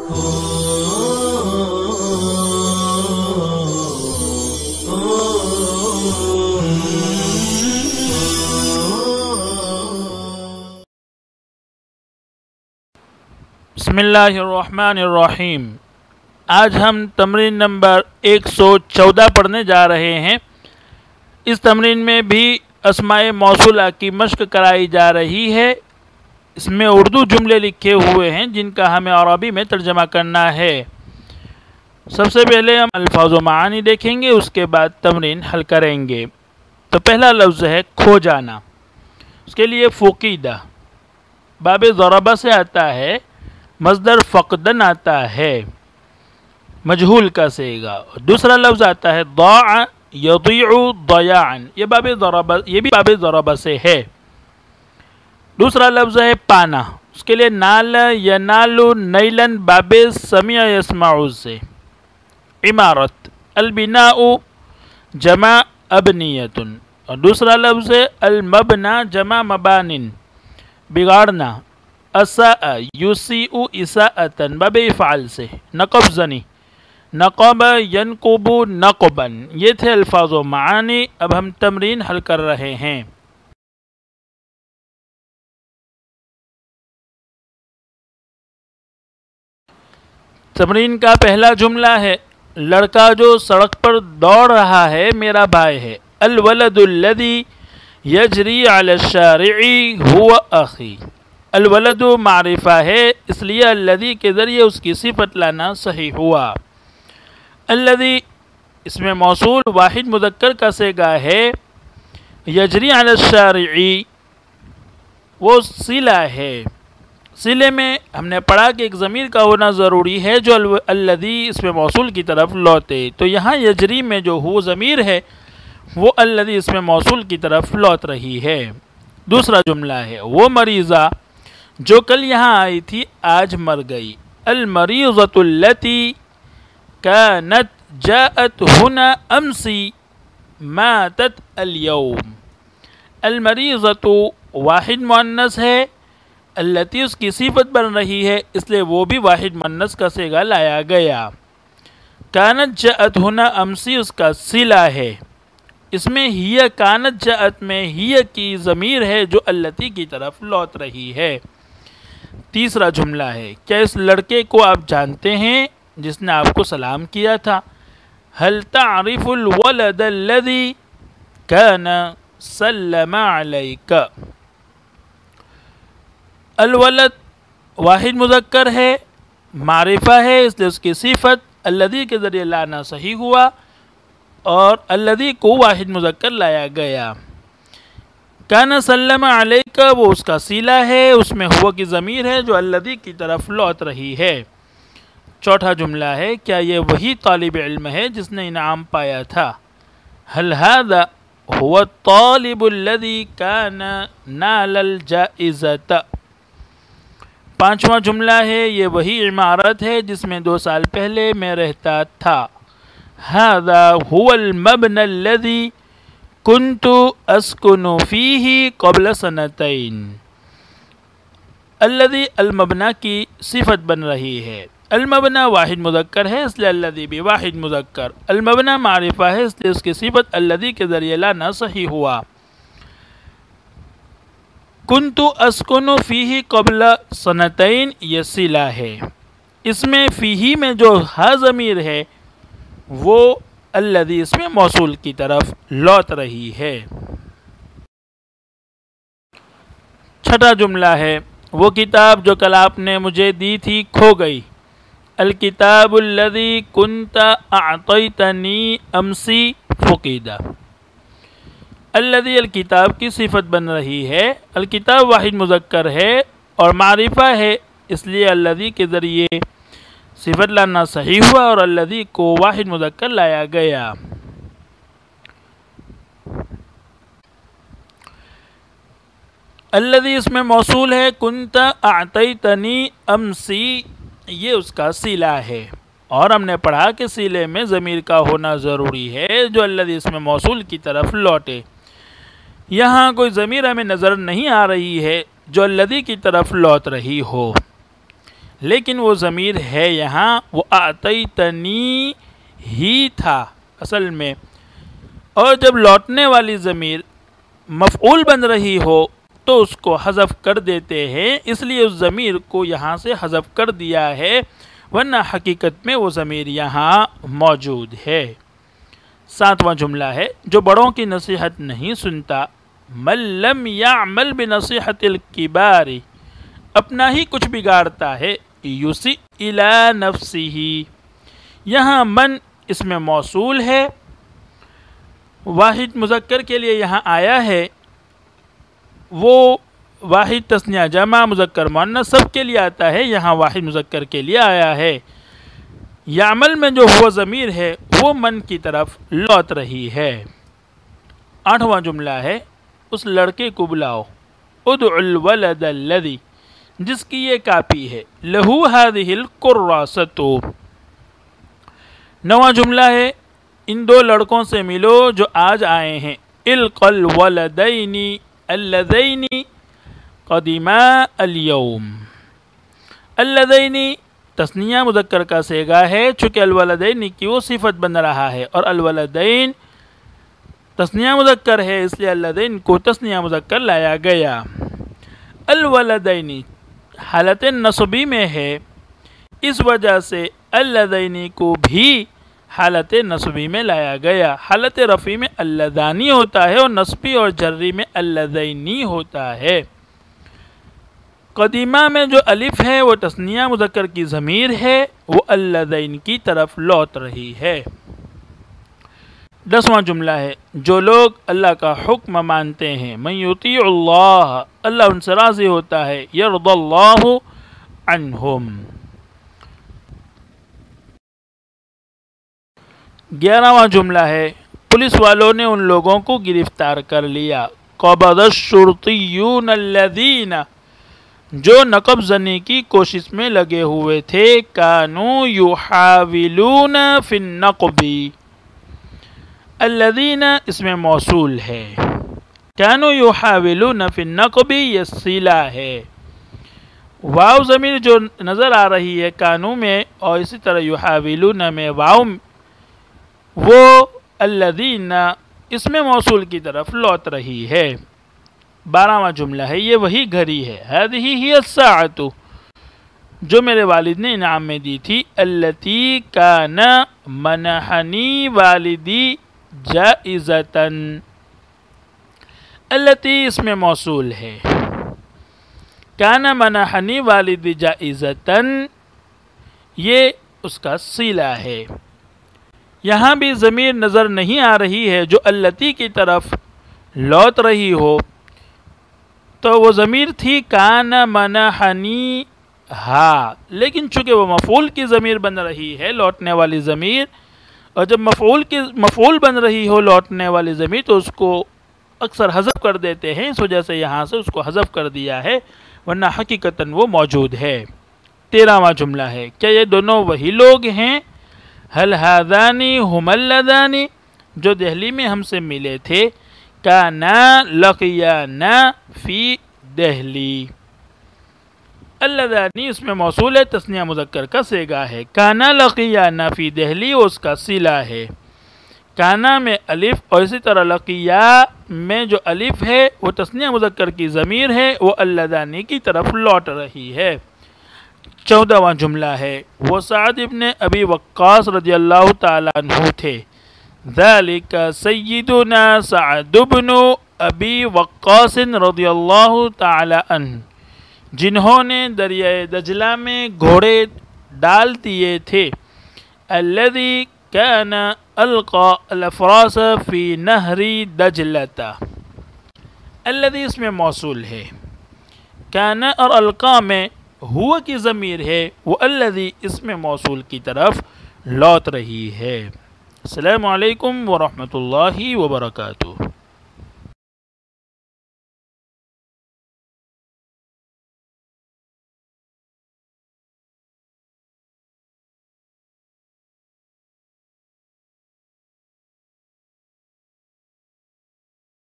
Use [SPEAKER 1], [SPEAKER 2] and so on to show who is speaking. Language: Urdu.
[SPEAKER 1] بسم اللہ الرحمن الرحیم۔ آج ہم تمرین نمبر 114 پڑھنے جا رہے ہیں۔ اس تمرین میں بھی اسماء موصولہ کی مشق کرائی جا رہی ہے۔ اس میں اردو جملے لکھے ہوئے ہیں جن کا ہمیں عربی میں ترجمہ کرنا ہے۔ سب سے پہلے ہم الفاظ و معانی دیکھیں گے، اس کے بعد تمرین حل کریں گے۔ تو پہلا لفظ ہے کھو جانا۔ اس کے لیے فقیدہ باب ضربہ سے آتا ہے، مصدر فقدن آتا ہے، مجہول کا صیغہ۔ دوسرا لفظ آتا ہے ضاع یضیع ضیاعا، یہ بھی باب ضربہ سے ہے۔ دوسرا لفظ ہے پانا، اس کے لیے نال ینال نیلن باب سمع یسمع سے۔ عمارت البناء جمع ابنیت، اور دوسرا لفظ ہے المبنى جمع مبان، بگاڑنا۔ اساء یسیء اساءۃ باب افعال سے۔ نقب زنی، نقب ینقب نقبا، یہ تھے الفاظ و معانی۔ اب ہم تمرین حل کر رہے ہیں۔ تمرین کا پہلا جملہ ہے، لڑکا جو سڑک پر دوڑ رہا ہے میرا بھائی ہے۔ الولد الذی یجری علی الشارع هو اخی۔ الولد معرفہ ہے، اس لیے الذی کے ذریعے اس کی صفت لانا صحیح ہوا۔ الذی اس میں موصول واحد مذکر کا صیغہ ہے۔ یجری علی الشارع وہ صلہ ہے۔ صلے میں ہم نے پڑھا کہ ایک ضمیر کا ہونا ضروری ہے جو الذی اس میں موصول کی طرف لوٹے، تو یہاں یجری میں جو ہو ضمیر ہے وہ الذی اس میں موصول کی طرف لوٹ رہی ہے۔ دوسرا جملہ ہے، وہ مریضہ جو کل یہاں آئی تھی آج مر گئی۔ المریضۃ التی کانت جاءت هنا امسی ماتت اليوم۔ المریضۃ واحد مؤنث ہے، التی اس کی صفت بن رہی ہے، اس لیے وہ بھی واحد مؤنث کا صیغہ لایا گیا۔ کانت جاءت هنا امسی اس کا صلہ ہے۔ اس میں ہی کانت جاءت میں ہی کی ضمیر ہے جو التی کی طرف لوٹ رہی ہے۔ تیسرا جملہ ہے، کیا اس لڑکے کو آپ جانتے ہیں جس نے آپ کو سلام کیا تھا؟ هل تعرف الولد الذي كان سلم عليك۔ الولد واحد مذکر ہے، معرفہ ہے، اس لیے اس کی صفت الذی کے ذریعے لانا صحیح ہوا اور الذی کو واحد مذکر لایا گیا۔ کان سلم علیک وہ اس کا صلہ ہے، اس میں ہوا کی ضمیر ہے جو الذی کی طرف لوٹ رہی ہے۔ چوتھا جملہ ہے، کیا یہ وہی طالب علم ہے جس نے انعام پایا تھا؟ هل هذا هو الطالب الذي كان نال الجائزة۔ پانچواں جملہ ہے، یہ وہی عمارت ہے جس میں 2 سال پہلے میں رہتا تھا۔ هذا هو المبنى الذي كنت اسكن فيه قبل سنتين۔ الذي المبنى کی صفت بن رہی ہے۔ المبنى واحد مذکر ہے، اس لیے الذي بھی واحد مذکر۔ المبنى معرفہ ہے، اس لیے اس کی صفت الذي کے ذریعے لانا صحیح ہوا۔ کنت اسکن فیہ قبل سنتین یہ صلہ ہے۔ اس میں فیہ میں جو ہا ضمیر ہے وہ الذی اس میں موصول کی طرف لوٹ رہی ہے۔ چھٹا جملہ ہے، وہ کتاب جو کل آپ نے مجھے دی تھی کھو گئی۔ الکتاب الذی کنت اعطیتنی امسی فقیدہ۔ الذی الکتاب کی صفت بن رہی ہے، الکتاب واحد مذکر ہے اور معرفہ ہے، اس لیے الذی کے ذریعے صفت لانا صحیح ہوا اور الذی کو واحد مذکر لایا گیا۔ الذی اس میں موصول ہے، کنت اعطیتنی امسی یہ اس کا صلہ ہے، اور ہم نے پڑھا کہ صلے میں ضمیر کا ہونا ضروری ہے جو الذی اس میں موصول کی طرف لوٹے۔ یہاں کوئی ضمیر ہمیں نظر نہیں آ رہی ہے جو الذی کی طرف لوٹ رہی ہو۔ لیکن وہ ضمیر ہے یہاں وہ اعطیتنی ہی تھا اصل میں، اور جب لوٹنے والی ضمیر مفعول بن رہی ہو تو اس کو حذف کر دیتے ہیں، اس لیے اس ضمیر کو یہاں سے حذف کر دیا ہے، ورنہ حقیقت میں وہ ضمیر یہاں موجود ہے۔ 7واں جملہ ہے جو بڑوں کی نصیحت نہیں سنتا، من لم یعمل بنصیحت الکبار، اپنا ہی کچھ بگاڑتا ہے، یسیء الی نفسہ، یہاں من اس میں موصول ہے، واحد مذکر کے لیے یہاں آیا ہے، وہ واحد تثنیہ جمع مذکر مؤنث سب کے لیے آتا ہے، یہاں واحد مذکر کے لیے آیا ہے۔ یعمل میں جو ہوا ضمیر ہے وہ من کی طرف لوٹ رہی ہے۔ 8واں جملہ ہے اس لڑکے کو بلاؤ، ادع الولد الذی، جس کی یہ کاپی ہے، لہو ہذہ الکراسۃ۔ 9واں جملہ ہے ان دو لڑکوں سے ملو جو آج آئے ہیں، الق الولدین اللذین قدیما الیوم۔ اللذین تثنیہ مذکر کا صیغہ ہے، چونکہ الولدین کی وہ صفت بن رہا ہے، اور الولدین تثنیہ مذکر ہے، اس لیے اللذین کو تثنیہ مذکر لایا گیا۔ الولدین حالت نصبی میں ہے، اس وجہ سے اللذین کو بھی حالت نصبی میں لایا گیا۔ حالت رفعی میں اللذانی ہوتا ہے اور نصبی اور جری میں اللذینی ہوتا ہے۔ قدیمہ میں جو الف ہے وہ تثنیہ مذکر کی ضمیر ہے، وہ اللذین کی طرف لوٹ رہی ہے۔ 10واں جملہ ہے جو لوگ اللہ کا حکم مانتے ہیں، من یطیع اللہ، اللہ ان سے راضی ہوتا ہے، یرضی اللہ عنہم۔ 11واں جملہ ہے پولیس والوں نے ان لوگوں کو گرفتار کر لیا، قبض الشرطیون الذین، جو نقب زنی کی کوشش میں لگے ہوئے تھے، کانوا یحاولون فی النقب، الذین اس میں موصول ہے، کانوا یحاولون فی النقب یہ صلہ ہے، واو ضمیر جو نظر آ رہی ہے کانوا میں اور اسی طرح یحاولون میں واو، وہ الذین اس میں موصول کی طرف لوٹ رہی ہے۔ 12واں جملہ ہے یہ وہی گھڑی ہے، ہذہ ہی الساعۃ، جو میرے والد نے انعام میں دی تھی، التی کان منحنی والدی جائزۃ، التی اس میں موصول ہے، کان منحنی والدی جائزۃ یہ اس کا صلہ ہے۔ یہاں بھی ضمیر نظر نہیں آ رہی ہے جو التی کی طرف لوٹ رہی ہو، تو وہ ضمیر تھی کان منحنی ہا، لیکن چونکہ وہ مفعول کی ضمیر بن رہی ہے، لوٹنے والی ضمیر، اور جب مفعول بن رہی ہو لوٹنے والی ضمیر تو اس کو اکثر حذف کر دیتے ہیں، اس وجہ سے یہاں سے اس کو حذف کر دیا ہے، ورنہ حقیقتاً وہ موجود ہے۔ 13واں جملہ ہے کیا یہ دونوں وہی لوگ ہیں، هل هذان هم اللذان، جو دہلی میں ہم سے ملے تھے، کانا لقیانا فی دہلی، اللذانی اس میں موصول ہے، تثنیہ مذکر کا صیغہ ہے، کانا لقیانا فی دہلی اس کا صلہ ہے، کانا میں الف اور اسی طرح لقیا میں جو الف ہے وہ تثنیہ مذکر کی ضمیر ہے، وہ اللذانی کی طرف لوٹ رہی ہے۔ 14واں جملہ ہے وہ سعد ابن ابی وقاص رضی اللہ تعالیٰ عنہ تھے، ذالک سیدنا سعد بن ابی وقاص رضی اللہ تعالیٰ عنہ، جنہوں نے دریائے دجلہ میں گھوڑے ڈال دیے تھے، الذی کان القى الافراس فی نہر دجلۃ، الذی اس میں موصول ہے، کان اور القا میں ہوا کی ضمیر ہے، وہ الذی اس میں موصول کی طرف لوٹ رہی ہے۔ السلام علیکم ورحمۃ اللہ وبرکاتہ۔